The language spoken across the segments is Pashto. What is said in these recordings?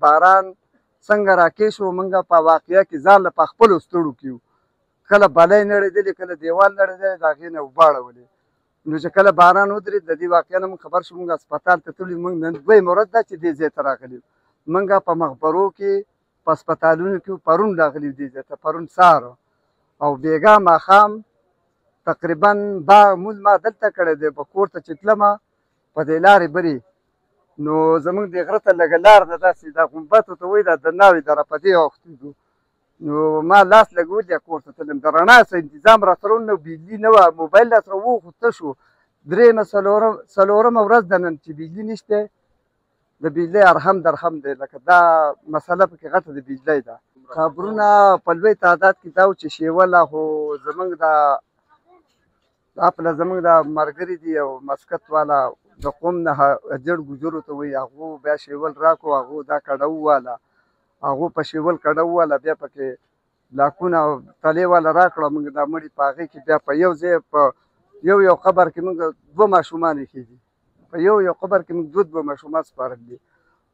باران څنګه راکې شو موږ په واقعه کې ځان له خپلو ستړو کې وو کله بلی نړېدلې کله دیوال نړېدلی د هغې نه اوبه اړولې نو چې کله باران ودرېد د دې واقعه نه موږ خبر شو موږ هسپتال ته تللي موږ نن دویمه ورځ ده چې دې ځای ته راغلي موږ په مخبرو کې په هسپتالونو کې پرون راغلي دې ځای ته پرون سهار او بېګا ماښام تقریبا مونځ ما دلته کړی دی په کور ته چې تلمه په دې لارې برې نو زموږ د غره ته لږه لار ده داسې دا غومبتو ته وایي دا د ناوې دره په دې اوښتېدو نو ما لاس لګولې کور ته تلم د رڼا څه انتظام راسره نه بجلي نه وه موبایل راسره و خو څه شو درېیمه څلورمه ورځ ده نن چې بجلي نشته د بجلۍ ارحم درحم دی لکه دا مسله پکې غټه د بجلۍ ده خبرونه په لوی تعداد کې دا و چې شېوله خو زموږ زموږ د ملګري دي او مسکت والا د قوم نه اجړ ګجرو ته وایي هغو بیا شېول راکړو هغو دا کډه وواله هغو په شېول کډه وواله بیا پکې لاکونه او تلې والا راکړه موږ دا مړي په هغې کې بیا په یو ځای په یو قبر کې موږ دوه ماشومان ایښي دي په یو قبر کې موږ دوه ماشومان سپارل دي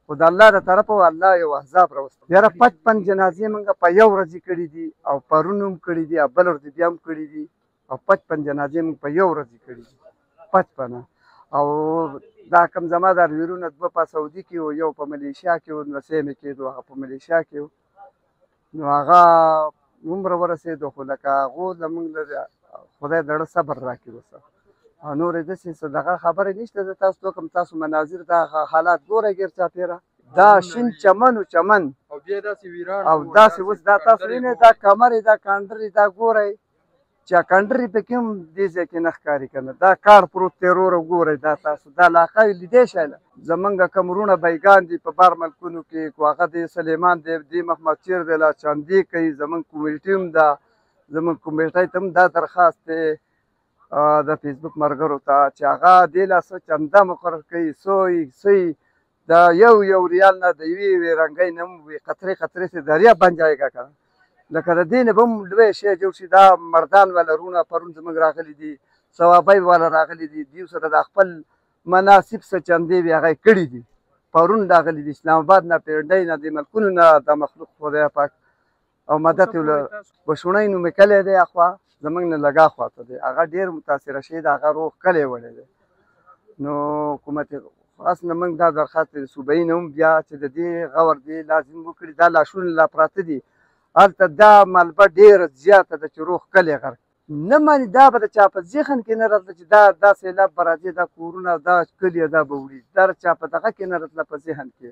خو د الله د طرفه الله یو عذاب راوستی یاره 55 جنازې موږ په یو ورځ کړي دي او پرون هم کړي دي او بل ورځ بیا هم کړي دي او 55 جنازې موږ په یو ورځ کړي دي 55 او دا کوم زما د ورونه دوه په سعودي کې و یو په ملیشیا کې و نو سیمې کېدو هغه په ملیشیا کې و نو هغه عمره ورسېدو خو لکه هغو زموږ خدای دړه صبر راکړي اوسه او نورې داسې څه دغه خبرې نشته زه تاسو ته وکړم تاسو مناظر دا حالات ګورئ ګیر چاپېره دا شین چمن و چمن او بیا داسې ویران او داسې اوس دا تاسو وینئ دا کمرې دا کانډرې دا ګورئ چې کانډرې پکې هم دې ځای کې نه ښکاري که نه دا کاڼ پروت دی وروره ګورئ دا تاسو دا علاقه لیدی شئ زمونږ کوم وروڼه بیګان دي په بار ملکونو کې خو هغه د سلیمان دی دې محمد چیر دی لا چاندې کوي زمونږ کمیونټي هم ده زمونږ کمیونټۍ ته هم دا درخواست دی د فیسبوک ملګرو ته چې هغه دې له څه چنده مقرر کوي سوی د یو ریال نه د یوې رنګۍ نه هم وي قطرې قطرې سې دریا بند جایګه که لکه د دې نه به هم لوی شی جوړ شي دا مردان والا رونه پرون زموږ راغلي دي ثوابۍ والا راغلي دي دوی سره د خپل مناسب څه چندې وي هغه یې کړي دي پرون راغلي دي اسلام آباد نه پنډۍ نه د ملکونو نه د مخلوق خدای پاک او مدد یې له بشوڼۍ نومې کلی دی اخوا زموږ نه لږ اخوا ته دی هغه ډېر متاثره شوی دی هغه روغ کلی وړی دی نو حکومت خاص نه موږ دا درخواست دی صوبایي نه هم بیا چې د دې غور دی لازم وکړي دا لاشونه لا پراته دي هلته دا ملبه ډېره زیاته ده چې روغ کلی غرق نه ماني دا به د چا په ذهن کې نه راتله چې دا سیلاب به راځي دا کورونه دا کلي دا به وړي دا چا په دغه کې نه راتله په ذهن کې